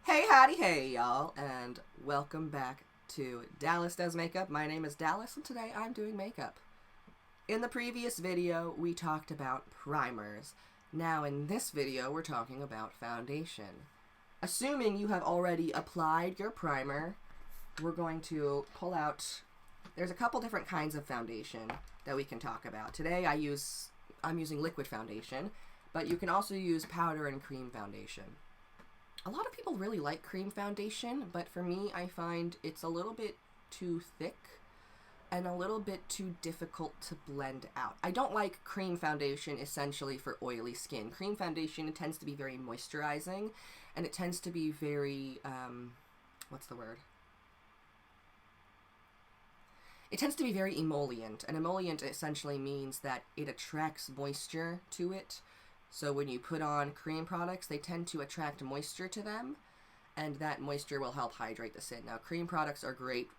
Hey, howdy, hey, y'all, and welcome back to Dallas Does Makeup. My name is Dallas, and today I'm doing makeup. In the previous video, we talked about primers. Now, in this video, we're talking about foundation. Assuming you have already applied your primer, we're going to pull out... There's a couple different kinds of foundation that we can talk about. Today, I'm using liquid foundation, but you can also use powder and cream foundation. A lot of people really like cream foundation, but for me, I find it's a little bit too thick and a little bit too difficult to blend out. I don't like cream foundation essentially for oily skin. Cream foundation tends to be very moisturizing, and it tends to be very, what's the word? It tends to be very emollient. An emollient essentially means that it attracts moisture to it. So when you put on cream products, they tend to attract moisture to them, and that moisture will help hydrate the skin. Now, cream products are great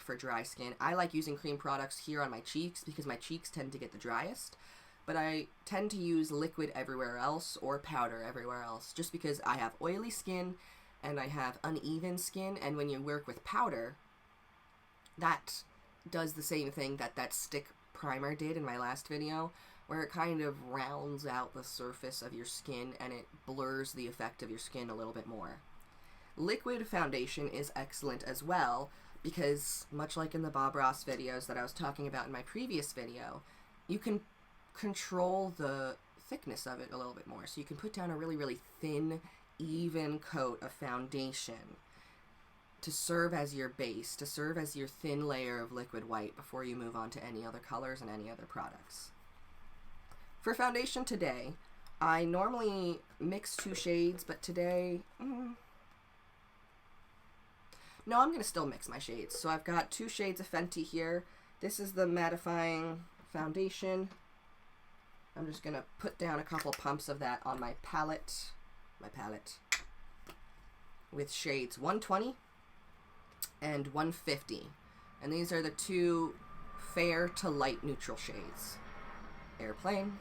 for dry skin. I like using cream products here on my cheeks because my cheeks tend to get the driest, but I tend to use liquid everywhere else or powder everywhere else just because I have oily skin and I have uneven skin, and when you work with powder, that does the same thing that stick primer did in my last video, where it kind of rounds out the surface of your skin and it blurs the effect of your skin a little bit more. Liquid foundation is excellent as well because, much like in the Bob Ross videos that I was talking about in my previous video, you can control the thickness of it a little bit more. So you can put down a really thin, even coat of foundation to serve as your base, to serve as your thin layer of liquid white before you move on to any other colors and any other products. For foundation today, I normally mix two shades, but today, no, I'm going to still mix my shades. So I've got two shades of Fenty here. This is the mattifying foundation. I'm just going to put down a couple pumps of that on my palette, with shades 120 and 150. And these are the two fair to light neutral shades. Airplane.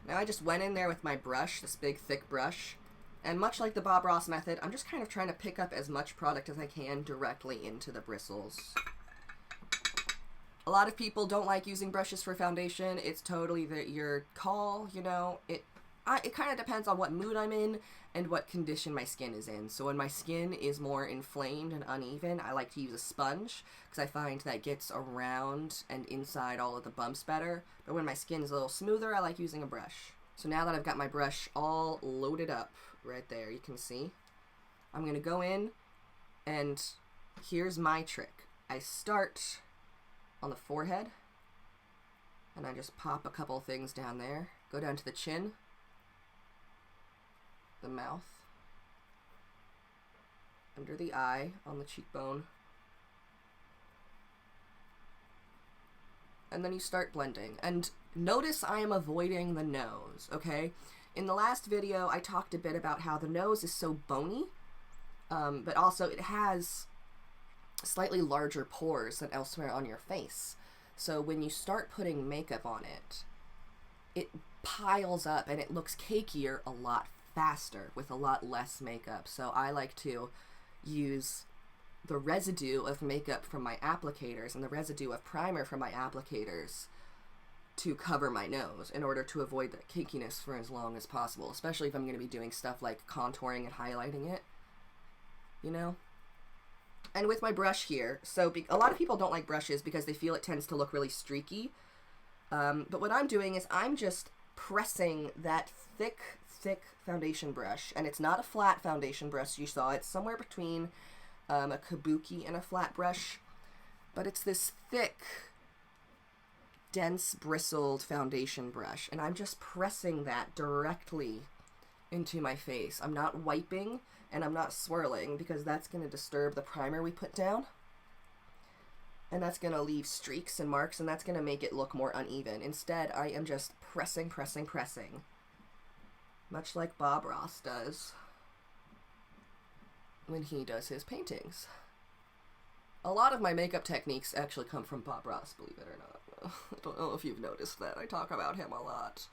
Now I just went in there with my brush, this big thick brush, and much like the Bob Ross method, I'm just kind of trying to pick up as much product as I can directly into the bristles. A lot of people don't like using brushes for foundation. It's totally your call, you know. It kind of depends on what mood I'm in and what condition my skin is in. So when my skin is more inflamed and uneven, I like to use a sponge because I find that gets around and inside all of the bumps better. But when my skin is a little smoother, I like using a brush. So now that I've got my brush all loaded up right there, you can see, I'm going to go in, and here's my trick. I start on the forehead, and I just pop a couple things down there, go down to the chin, the mouth, under the eye, on the cheekbone, and then you start blending. And notice I am avoiding the nose, okay? In the last video, I talked a bit about how the nose is so bony, but also it has slightly larger pores than elsewhere on your face. So when you start putting makeup on it, it piles up and it looks cakier a lot faster with a lot less makeup. So I like to use the residue of makeup from my applicators and the residue of primer from my applicators to cover my nose in order to avoid the cakiness for as long as possible, especially if I'm going to be doing stuff like contouring and highlighting it, you know? And with my brush here, so a lot of people don't like brushes because they feel it tends to look really streaky, but what I'm doing is I'm just pressing that thick foundation brush, and it's not a flat foundation brush you saw. It's somewhere between a kabuki and a flat brush, but it's this thick, dense, bristled foundation brush, and I'm just pressing that directly into my face. I'm not wiping, and I'm not swirling, because that's going to disturb the primer we put down, and that's going to leave streaks and marks, and that's going to make it look more uneven. Instead, I am just pressing, much like Bob Ross does when he does his paintings. A lot of my makeup techniques actually come from Bob Ross, believe it or not. I don't know if you've noticed that. I talk about him a lot.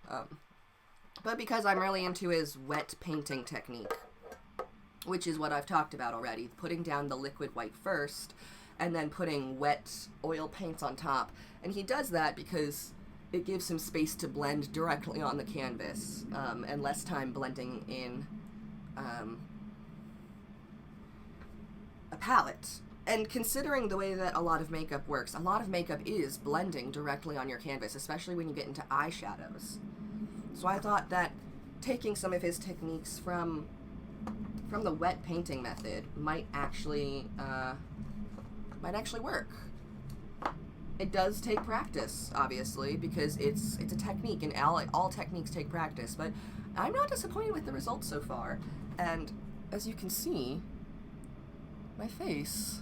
But because I'm really into his wet painting technique, which is what I've talked about already, putting down the liquid white first, and then putting wet oil paints on top. And he does that because it gives him space to blend directly on the canvas, and less time blending in a palette. And considering the way that a lot of makeup works, a lot of makeup is blending directly on your canvas, especially when you get into eyeshadows. So I thought that taking some of his techniques from the wet painting method might actually work. It does take practice, obviously, because it's a technique, and all techniques take practice, but I'm not disappointed with the results so far. And as you can see, my face,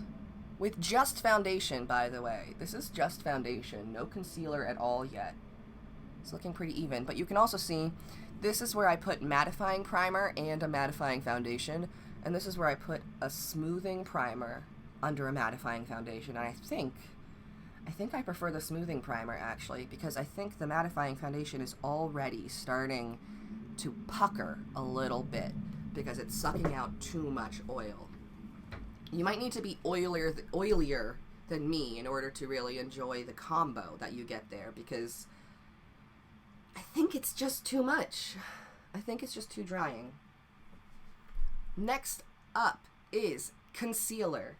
with just foundation, by the way, this is just foundation, no concealer at all yet. It's looking pretty even, but you can also see this is where I put mattifying primer and a mattifying foundation, and this is where I put a smoothing primer under a mattifying foundation. And I think I prefer the smoothing primer, actually, because I think the mattifying foundation is already starting to pucker a little bit because it's sucking out too much oil. You might need to be oilier than me in order to really enjoy the combo that you get there, because I think it's just too much. I think it's just too drying. Next up is concealer.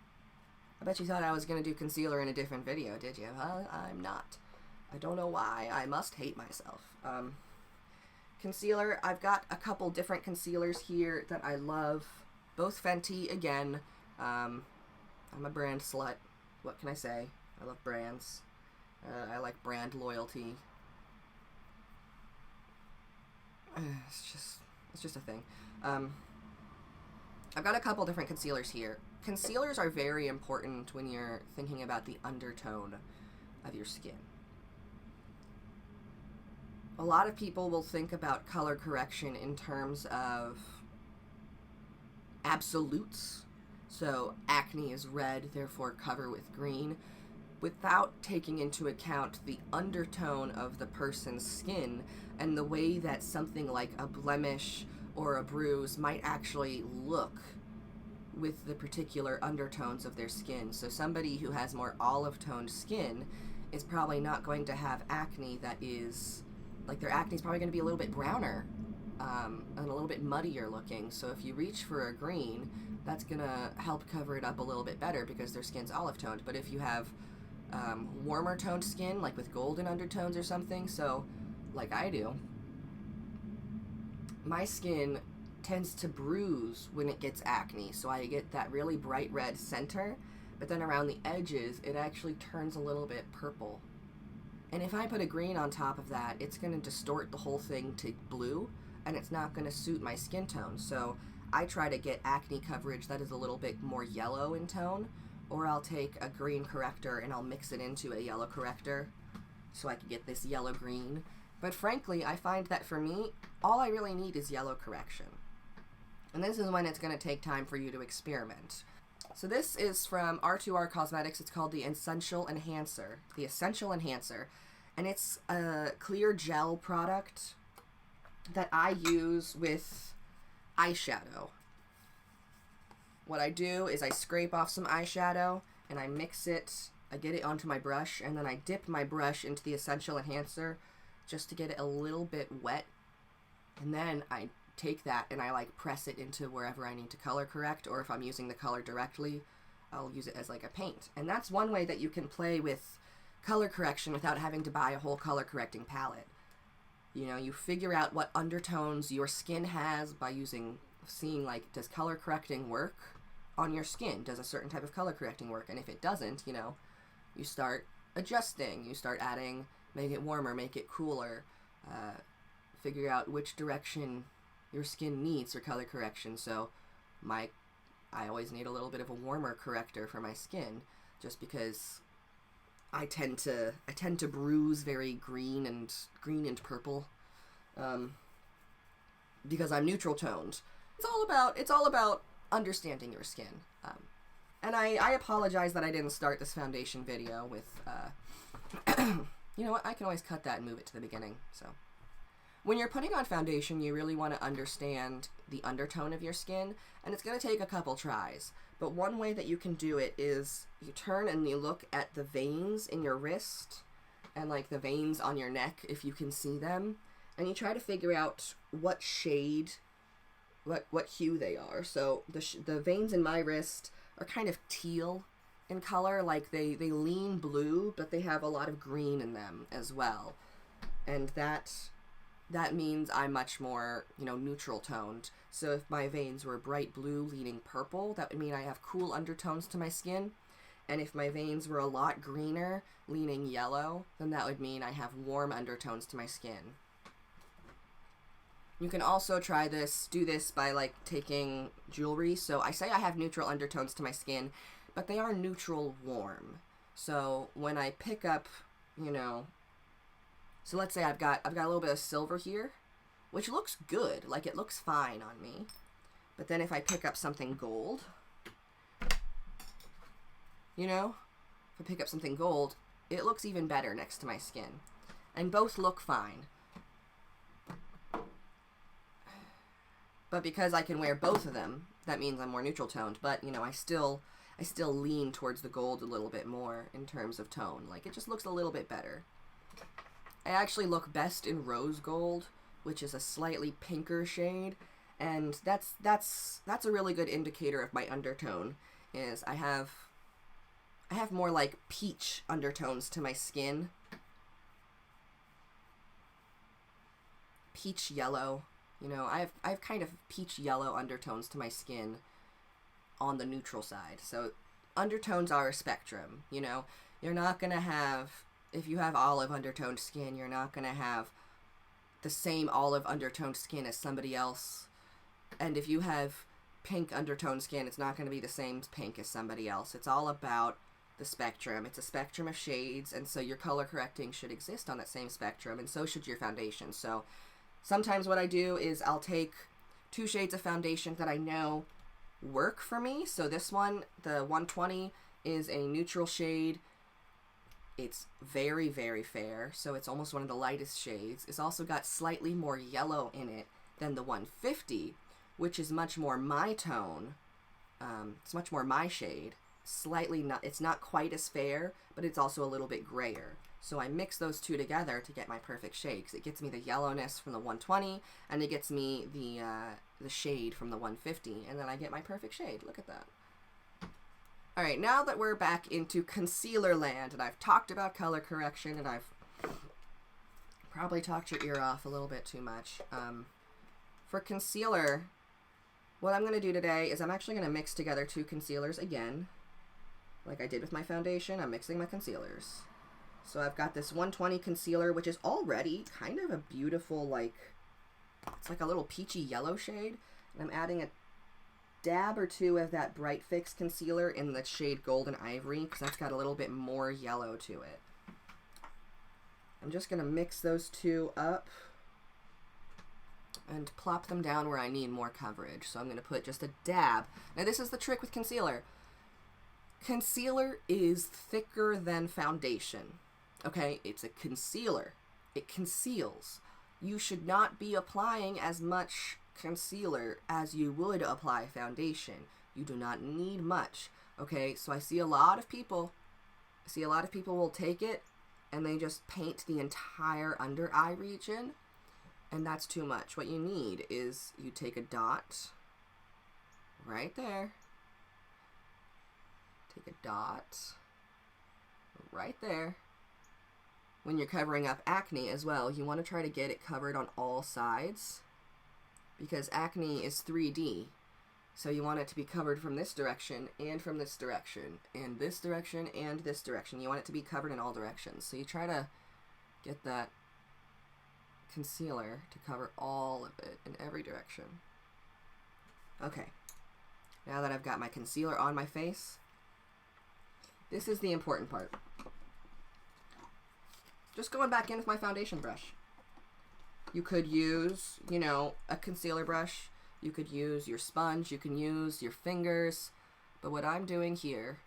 I bet you thought I was going to do concealer in a different video, did you? Well, I'm not. I don't know why. I must hate myself. Concealer, I've got a couple different concealers here that I love. Both Fenty, again. I'm a brand slut. What can I say? I love brands. I like brand loyalty. It's just a thing. I've got a couple different concealers here. Concealers are very important when you're thinking about the undertone of your skin. A lot of people will think about color correction in terms of absolutes. So acne is red, therefore cover with green, without taking into account the undertone of the person's skin and the way that something like a blemish or a bruise might actually look with the particular undertones of their skin. So somebody who has more olive-toned skin is probably not going to have acne that is, like, their acne is probably going to be a little bit browner and a little bit muddier looking. So if you reach for a green, that's going to help cover it up a little bit better because their skin's olive-toned. But if you have warmer toned skin, like with golden undertones or something, so like I do, my skin tends to bruise when it gets acne, so I get that really bright red center, but then around the edges it actually turns a little bit purple. And if I put a green on top of that, it's going to distort the whole thing to blue, and it's not going to suit my skin tone. So I try to get acne coverage that is a little bit more yellow in tone, or I'll take a green corrector and I'll mix it into a yellow corrector so I can get this yellow-green. But frankly, I find that for me, all I really need is yellow correction. And this is when it's going to take time for you to experiment. So this is from R2R Cosmetics. It's called the Essential Enhancer. The Essential Enhancer. And it's a clear gel product that I use with eyeshadow. What I do is I scrape off some eyeshadow and I mix it, I get it onto my brush, and then I dip my brush into the Essential Enhancer just to get it a little bit wet. And then I take that and I like press it into wherever I need to color correct, or if I'm using the color directly, I'll use it as like a paint. And that's one way that you can play with color correction without having to buy a whole color correcting palette. You know, you figure out what undertones your skin has by seeing like, does color correcting work on your skin? Does a certain type of color correcting work? And if it doesn't, you know, you start adjusting, you start adding, make it warmer, make it cooler, figure out which direction your skin needs for color correction. So I always need a little bit of a warmer corrector for my skin, just because I tend to bruise very green and purple, because I'm neutral toned. It's all about understanding your skin. And I apologize that I didn't start this foundation video with, you know what, I can always cut that and move it to the beginning, so. When you're putting on foundation, you really want to understand the undertone of your skin, and it's going to take a couple tries. But one way that you can do it is you turn and you look at the veins in your wrist and like the veins on your neck, if you can see them, and you try to figure out what shade, what hue they are. So the veins in my wrist are kind of teal in color, like they lean blue, but they have a lot of green in them as well. And that means I'm much more, neutral toned. So if my veins were bright blue leaning purple, that would mean I have cool undertones to my skin. And if my veins were a lot greener leaning yellow, then that would mean I have warm undertones to my skin. You can also do this by like taking jewelry. So I say I have neutral undertones to my skin, but they are neutral warm. So when I pick up, so let's say I've got a little bit of silver here, which looks good, like it looks fine on me. But then if I pick up something gold, if I pick up something gold, it looks even better next to my skin. And both look fine. But because I can wear both of them, that means I'm more neutral toned. But, I still lean towards the gold a little bit more in terms of tone. Like, it just looks a little bit better. I actually look best in rose gold, which is a slightly pinker shade. And that's a really good indicator of my undertone, is I have more like peach undertones to my skin. Peach yellow. I have kind of peach yellow undertones to my skin on the neutral side. So undertones are a spectrum, You're not going to have, if you have olive undertoned skin, you're not going to have the same olive undertoned skin as somebody else. And if you have pink undertoned skin, it's not going to be the same pink as somebody else. It's all about the spectrum. It's a spectrum of shades, and so your color correcting should exist on that same spectrum, and so should your foundation. So sometimes what I do is I'll take 2 shades of foundation that I know work for me. So this one, the 120, is a neutral shade. It's very, very fair, so it's almost one of the lightest shades. It's also got slightly more yellow in it than the 150, which is much more my tone. It's much more my shade. It's not quite as fair, but it's also a little bit grayer. So I mix those two together to get my perfect shade, because it gets me the yellowness from the 120, and it gets me the shade from the 150, and then I get my perfect shade. Look at that. Alright, now that we're back into concealer land, and I've talked about color correction, and I've probably talked your ear off a little bit too much. For concealer, what I'm going to do today is I'm actually going to mix together 2 concealers again. Like I did with my foundation, I'm mixing my concealers. So I've got this 120 concealer, which is already kind of a beautiful, it's like a little peachy yellow shade. And I'm adding a dab or 2 of that Bright Fix concealer in the shade Golden Ivory, because that's got a little bit more yellow to it. I'm just going to mix those 2 up and plop them down where I need more coverage. So I'm going to put just a dab. Now this is the trick with concealer. Concealer is thicker than foundation. Okay, it's a concealer. It conceals. You should not be applying as much concealer as you would apply foundation. You do not need much. Okay, so I see a lot of people will take it and they just paint the entire under eye region, and that's too much. What you need is you take a dot right there. Take a dot right there. When you're covering up acne as well, you want to try to get it covered on all sides, because acne is 3D. So you want it to be covered from this direction and from this direction and this direction and this direction. You want it to be covered in all directions. So you try to get that concealer to cover all of it in every direction. Okay, now that I've got my concealer on my face, this is the important part. Just going back in with my foundation brush. You could use, a concealer brush. You could use your sponge. You can use your fingers. But what I'm doing here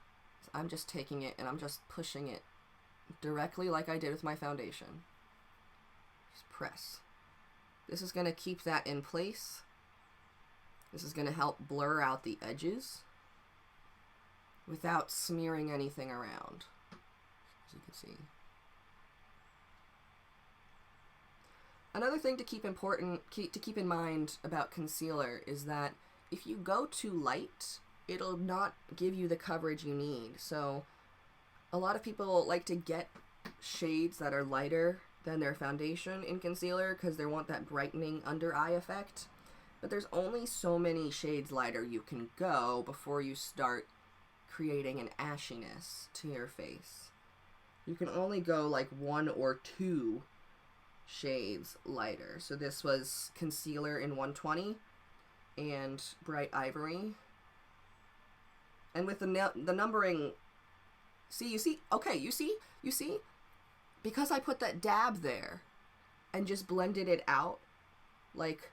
is I'm just taking it and I'm just pushing it directly like I did with my foundation. Just press. This is going to keep that in place. This is going to help blur out the edges without smearing anything around, as you can see. Another thing to keep in mind about concealer is that if you go too light, it'll not give you the coverage you need. So a lot of people like to get shades that are lighter than their foundation in concealer because they want that brightening under eye effect. But there's only so many shades lighter you can go before you start creating an ashiness to your face. You can only go like 1 or 2 shades lighter. So this was concealer in 120 and bright ivory. And with the numbering, you see, because I put that dab there and just blended it out, like,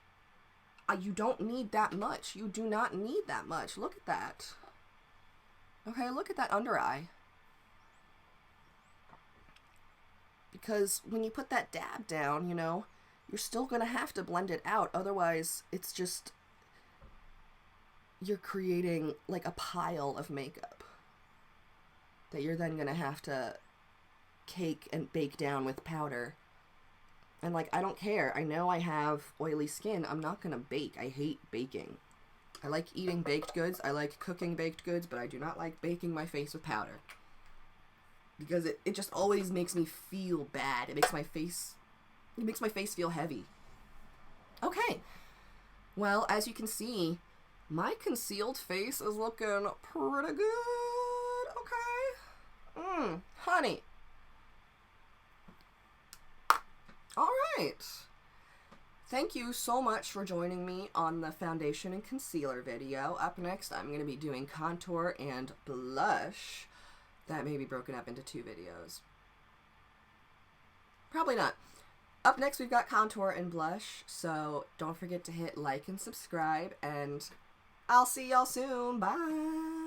you don't need that much. You do not need that much. Look at that. Okay, look at that under eye. Because when you put that dab down, you know, you're still going to have to blend it out. Otherwise, it's just, you're creating like a pile of makeup that you're then going to have to cake and bake down with powder. And like, I don't care. I know I have oily skin. I'm not going to bake. I hate baking. I like eating baked goods. I like cooking baked goods, but I do not like baking my face with powder. Because it just always makes me feel bad. It makes my face feel heavy. Okay. Well, as you can see, my concealed face is looking pretty good. Okay. Honey. All right. Thank you so much for joining me on the foundation and concealer video. Up next, I'm going to be doing contour and blush. That may be broken up into 2 videos. Probably not. Up next, we've got contour and blush, so don't forget to hit like and subscribe, and I'll see y'all soon. Bye!